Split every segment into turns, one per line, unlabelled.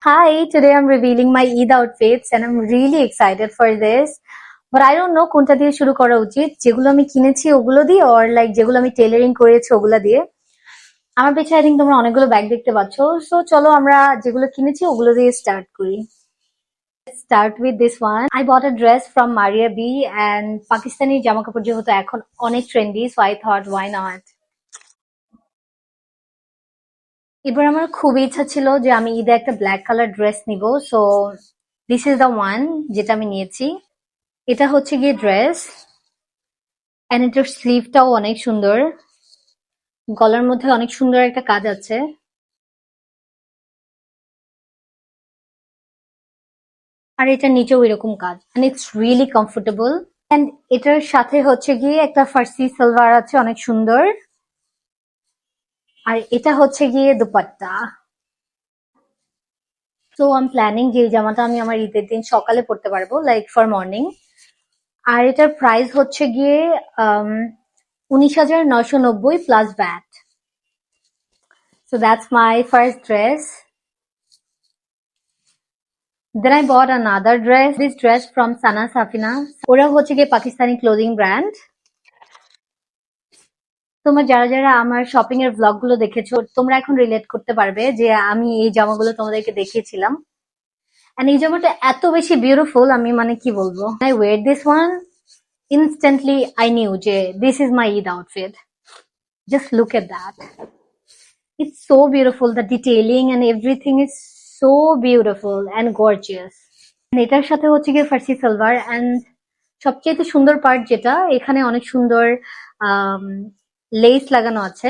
Hi, today I'm revealing my Eid outfits and I'm really excited for this. But I don't know কোনটা দিয়ে শুরু করা উচিত, যেগুলো আমি কিনেছি ওগুলো দিয়ে or like যেগুলো আমি টেলারিং করেছি ওগুলো দিয়ে। আমার পেছনে I think তোমরা অনেকগুলো ব্যাগ দেখতে পাচ্ছো। So চলো আমরা যেগুলো কিনেছি ওগুলো দিয়ে স্টার্ট করি। Let's start with this one. I bought a dress from Maria B and Pakistani জামা কাপড় যেহেতু এখন অনেক trendy, so I thought why not? এবার আমার খুবই ইচ্ছা ছিল যে আমি ঈদে একটা ব্ল্যাক কালার ড্রেস নিব, so this is the one যেটা আমি নিয়েছি। এটা হচ্ছে গিয়ে ড্রেস এন্ড এটার স্লিভটাও অনেক সুন্দর, গলার মধ্যে অনেক সুন্দর একটা কাজ আছে আর এটার নিচেও এরকম কাজ and it's really comfortable. And এটার সাথে হচ্ছে গিয়ে একটা ফার্সি সালোয়ার আছে অনেক সুন্দর, আর এটা হচ্ছে গিয়ে dupatta. So I am planning যে এই জামাটা আমি আমার ঈদের দিন সকালে পরতে পারবো, লাইক ফর মর্নিং। আর এটার প্রাইস হচ্ছে গিয়ে 19,990 plus VAT. So that's my first dress. Then I bought another dress. This dress from Sana Safina. ওরা হচ্ছে গিয়ে পাকিস্তানি ক্লোদিং ব্র্যান্ড। তোমরা যারা যারা আমার শপিং এর ব্লগ গুলো দেখেছো তোমরা এখন রিলেট করতে পারবে যে আমি এই জামাগুলো তোমাদেরকে দেখিয়েছিলাম। এন্ড এই জামাটা এত বেশি বিউটিফুল, আমি মানে কি বলবো। I wear this one, instantly I knew যে this is my Eid outfit. Just look at that. It's so beautiful. The detailing and everything is so beautiful and gorgeous. And এটার সাথে হচ্ছে গিয়ে ফার্সি সালোয়ার এন্ড সবচেয়ে সুন্দর পার্ট যেটা এখানে অনেক সুন্দর লেস লাগানো আছে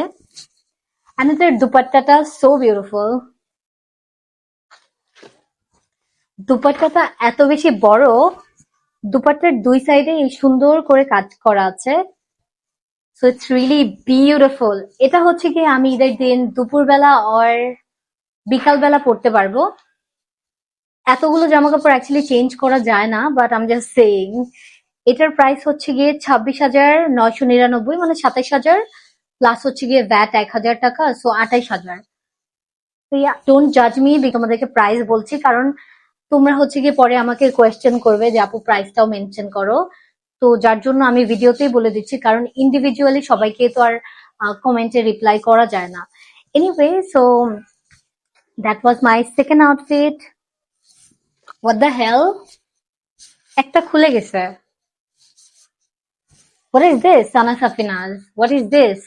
এন্ড এটার দুপাট্টাটা সো বিউটিফুল। দুপাট্টাটা এত বেশি বড়, দুপাট্টার দুই সাইডে এই সুন্দর করে কাজ করা আছে। So it's really beautiful. এটা হচ্ছে কি আমি ঈদের দিন দুপুরবেলা আর বিকালবেলা পরতে পারবো। এতগুলো জামা কাপড় অ্যাকচুয়ালি চেঞ্জ করা যায় না, বাট আম জাস্ট সেইং। এটার প্রাইস হচ্ছে গিয়ে 26,999, মানে 27,000 প্লাস হচ্ছে গিয়ে ভ্যাট 1,000 টাকা, সো 28,000। তো ডোন্ট জাজ মি, তোমাদেরকে প্রাইস বলছি কারণ তোমরা হচ্ছে গিয়ে পরে আমাকে কোয়েশ্চেন করবে যে আপু প্রাইসটাও মেনশন করো। তো যার জন্য আমি ভিডিওতেই বলে দিচ্ছি, কারণ ইন্ডিভিজুয়ালি সবাইকে তো আর কমেন্টে রিপ্লাই করা যায় না। Anyway, so that was my second outfit. What the hell, একটা খুলে গেছে। What is this, Sana Safinaz? What is this?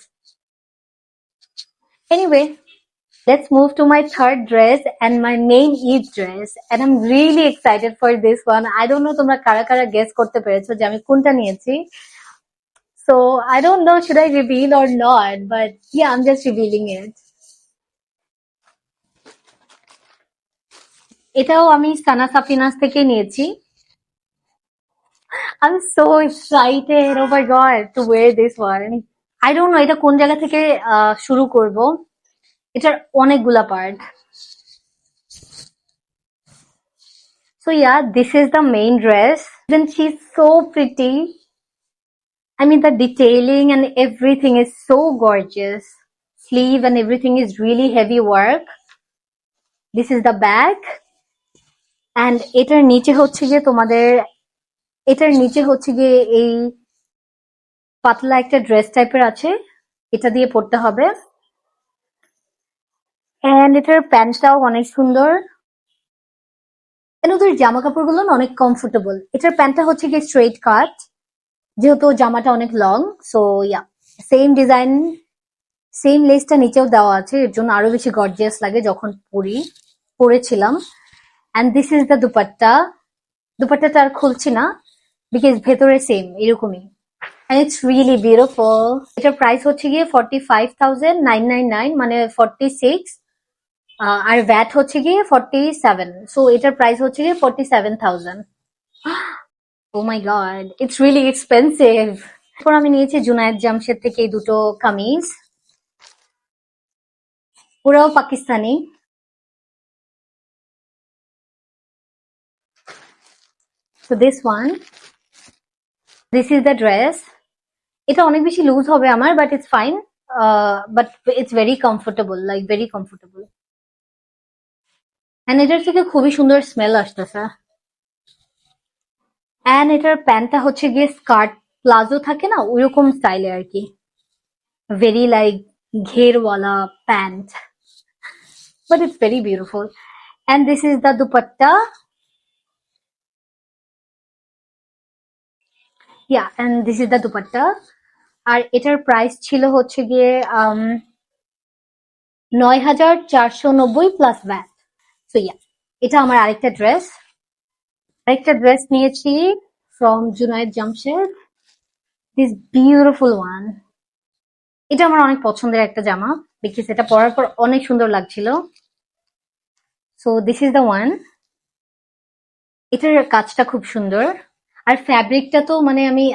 Anyway, let's move to my third dress and my main Eid dress. And I'm really excited for this one. I don't know তোমরা কারা কারা guess করতে পেরেছো যে আমি কোনটা নিয়েছি। So I don't know should I reveal or not, but yeah, I'm just revealing it. এটাও আমি সানা সাফিনাস থেকে নিয়েছি। I'm so excited, oh my god, to wear this one. I don't know এটা কোন জায়গা থেকে শুরু করব। এটার অনেকগুলা part. So yeah, this is the main dress. Then she's so pretty. I mean, the detailing and everything is so gorgeous. Sleeve and everything is really heavy work. This is the back. And এটার নিচে হচ্ছে গিয়ে তোমাদের, এটার নিচে হচ্ছে গিয়ে এই পাতলা একটা ড্রেস টাইপের আছে, এটা দিয়ে পরতে হবে। এন্ড এটার প্যান্টটাও অনেক সুন্দর। ওদের জামা কাপড়গুলো না অনেক কমফোর্টেবল। এটার প্যান্টটা হচ্ছে গিয়ে স্ট্রেট কাট, যেহেতু জামাটা অনেক long. So yeah, same design, same লেসটা নিচেও দেওয়া আছে, এর জন্য আরো বেশি গর্জিয়াস লাগে যখন পরেছিলাম। And this is the dupatta. দুপাট্টাটা আর খুলছি না বিকজ ভেতরে সেম এরকমই। And it's really beautiful. এটার প্রাইস হচ্ছে গিয়ে 45,999, মানে 46, আর ভ্যাট হচ্ছে গিয়ে 47। সো এটার প্রাইস হচ্ছে গিয়ে 47,000। Oh my god, it's really expensive. এরপর আমি নিয়েছি জুনায়েদ জামশেদ থেকে এই দুটো কামিজ, ওরাও Pakistani. So this one, this is the dress. এটা অনেক বেশি লুজ হবে আমার, but it's fine, but it's very comfortable, like very comfortable. And এটার থেকে খুবই সুন্দর স্মেল আসতেছে। এন্ড এটার প্যান্টটা হচ্ছে গিয়ে স্কার্ট প্লাজো থাকে না ওইরকম স্টাইলে আর কি, ভেরি লাইক ঘেরওয়ালা pants, but it's very beautiful. And this is the dupatta, yeah, and this is the dupatta. আর এটার প্রাইস ছিল হচ্ছে গিয়ে ৯,৪৯০ প্লাস ভ্যাট। সো ইয়া, এটা আমার আরেকটা ড্রেস নিয়েছি from Junaid Jamshed, this beautiful one. এটা আমার অনেক পছন্দের একটা জামা, বিকজ এটা পরার পর অনেক সুন্দর লাগছিল। So this is the one. এটার কাজটা খুব সুন্দর, আর ফ্যাব্রিকটা তো মানে আমি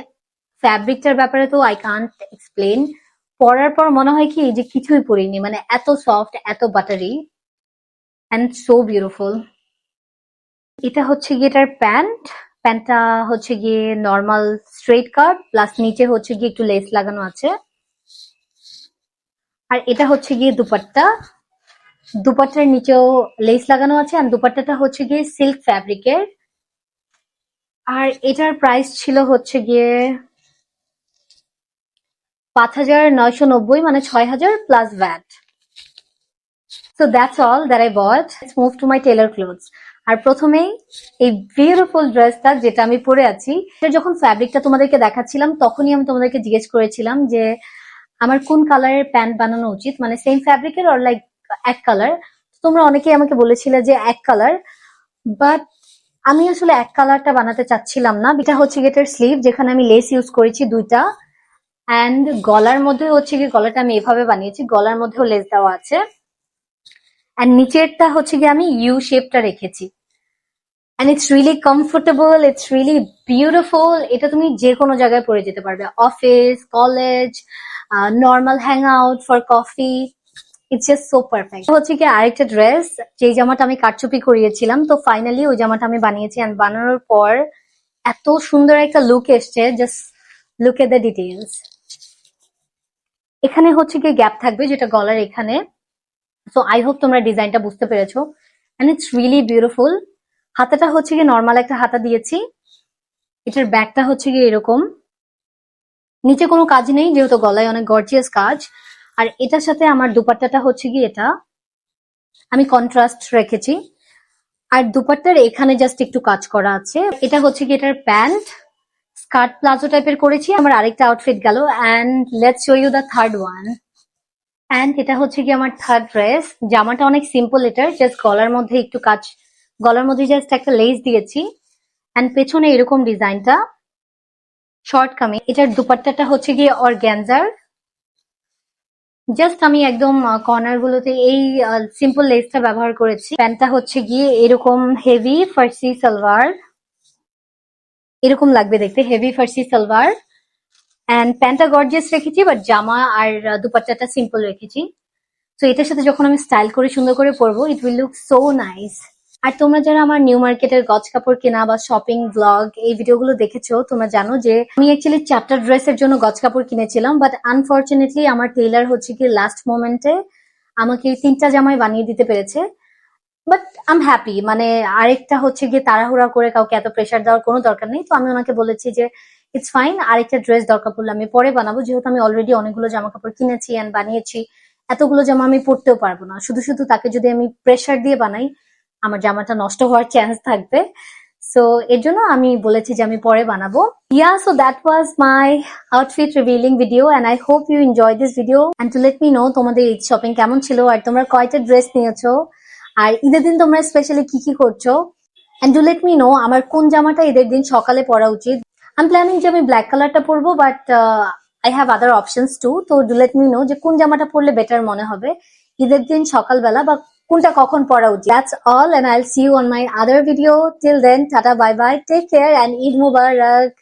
ফ্যাব্রিকটার ব্যাপারে তো আই কান্ট এক্সপ্লেন। পরার পর মনে হয় কি যে কিছুই পরিনি, মানে এত সফট, এত বাটারি অ্যান্ড সো বিউটিফুল। এটা হচ্ছে গিয়ে এটার প্যান্টটা হচ্ছে গিয়ে নর্মাল স্ট্রেট কাট, প্লাস নিচে হচ্ছে গিয়ে একটু লেস লাগানো আছে। আর এটা হচ্ছে গিয়ে দুপাট্টার নিচেও লেস লাগানো আছে, আর দুপাট্টাটা হচ্ছে গিয়ে সিল্ক ফ্যাব্রিকের। আর এটার প্রাইস ছিল হচ্ছে গিয়ে ৫,৯৯০, মানে ৬,০০০ plus VAT. So that's all that I bought. Let's move to my tailor clothes. আর প্রথমেই এই বিউটিফুল ড্রেসটা যেটা আমি পরে আছি, এটা যখন ফ্যাব্রিকটা তোমাদেরকে দেখাচ্ছিলাম তখনই আমি তোমাদেরকে জিজ্ঞেস করেছিলাম যে আমার কোন কালারের প্যান্ট বানানো উচিত, মানে সেম ফ্যাব্রিকের অর লাইক এক কালার। তোমরা অনেকেই আমাকে বলেছিলে যে এক কালার, বাট আমি আসলে এক কালারটা বানাতে চাচ্ছিলাম না। এটা হচ্ছে এটার স্লিভ, যেখানে আমি লেস ইউজ করেছি দুইটা, অ্যান্ড গলার মধ্যে হচ্ছে গিয়ে গলাটা আমি এভাবে বানিয়েছি, গলার মধ্যেও লেস দেওয়া আছে, অ্যান্ড নিচেরটা হচ্ছে গিয়ে আমি ইউ শেপটা রেখেছি। And it's really comfortable, it's really beautiful. এটা তুমি যে কোনো জায়গায় পরে যেতে পারবে, office, college, normal hang out for coffee, it's just so perfect. হচ্ছে কি আরেকটা ড্রেস, যে জামাটা আমি কারচুপি করিয়েছিলাম, তো ফাইনালি ওই জামাটা আমি বানিয়েছি, অ্যান্ড বানানোর পর এত সুন্দর একটা লুক এসছে, just look at the details. এখানে হচ্ছে কি গ্যাপ থাকবে, যেটা গলার এখানে। সো আই হোপ তোমরা ডিজাইনটা বুঝতে পেরেছো, এন্ড ইটস রিয়েলি বিউটিফুল। হাতাটা হচ্ছে গিয়ে নর্মাল একটা হাতা দিয়েছি। এটার ব্যাকটা হচ্ছে গিয়ে এরকম, নিচে কোনো কাজ নেই যেহেতু গলায় অনেক গর্জিয়াস কাজ। আর এটার সাথে আমার দুপাট্টাটা হচ্ছে গিয়ে এটা আমি কন্ট্রাস্ট রেখেছি, আর দুপাট্টার এখানে জাস্ট একটু কাজ করা আছে। এটা হচ্ছে কি এটার প্যান্ট, স্কার্ট প্লাজো টাইপের করেছি। আমার আরেকটা আউটফিট গেল, and let's show you the third one. And এটা হচ্ছে কি আমার থার্ড ড্রেস। জামাটা অনেক সিম্পল, এটার জাস্ট গলার মধ্যে একটু কাজ, গলার মধ্যে জাস্ট একটা লেস দিয়েছি, অ্যান্ড পেছনে এরকম ডিজাইনটা শর্ট কামিজ। এটার দুপাট্টাটা হচ্ছে গিয়ে অর্গ্যানজার, জাস্ট আমি একদম কর্নার গুলোতে এই সিম্পল লেসটা ব্যবহার করেছি। প্যান্টটা হচ্ছে গিয়ে এরকম হেভি ফার্সি সালোয়ার, এরকম লাগবে দেখতে, হেভি ফার্সি সালোয়ার। অ্যান্ড প্যান্টটা গর্জিয়াস রেখেছি, বাট জামা আর দুপাট্টাটা সিম্পল রেখেছি। তো এটার সাথে যখন আমি স্টাইল করে সুন্দর করে পরবো, it will look so nice. আর তোমরা যারা আমার নিউ মার্কেটের গজ কাপড় কেনা বা শপিং ব্লগ এই ভিডিওগুলো দেখেছো, তোমরা জানো যে আমি অ্যাকচুয়ালি 4টা ড্রেসের জন্য গজ কাপড় কিনেছিলাম, বাট আনফরচুনেটলি আমার টেইলার হচ্ছে কি লাস্ট মোমেন্টে আমাকে 3টা জামাই বানিয়ে দিতে পেরেছে। বাট আই এম হ্যাপি, মানে আরেকটা হচ্ছে গিয়ে তাড়াহুড়া করে কাউকে এত প্রেশার দেওয়ার কোনো দরকার নেই। তো আমি ওনাকে বলেছি যে ইটস ফাইন, আরেকটা ড্রেস দরকার পড়লে আমি পরে বানাবো, যেহেতু আমি অলরেডি অনেকগুলো জামা কাপড় কিনেছি এন্ড বানিয়েছি। এতগুলো জামা আমি পরতেও পারবো না, শুধু শুধু তাকে যদি আমি প্রেশার দিয়ে বানাই আমার জামাটা নষ্ট হওয়ার চান্স থাকবে। সো এর জন্য আমি বলেছি যে আমি পরে বানাবো। Yeah, so that was my outfit revealing video, and I hope you enjoy this video. And to let me know তোমাদের ঈদ শপিং কেমন ছিল, আর তোমরা কয়টা ড্রেস নিয়েছো, আর ঈদের দিন তোমরা স্পেশালি কি কি করছো। And do let me know আমার কোন জামাটা ঈদের দিন সকালে পরা উচিত। আই এম প্ল্যানিং যে আমি ব্ল্যাক কালারটা পরবো, but I have other options two. তো ডু লেট মি নো যে কোন জামাটা পরলে বেটার মনে হবে ঈদের দিন সকালবেলা, বা কোনটা কখন পরা উচিত। That's all, and I'll see you on my other video. Till then, tata, bye bye, take care, and Eid Mubarak.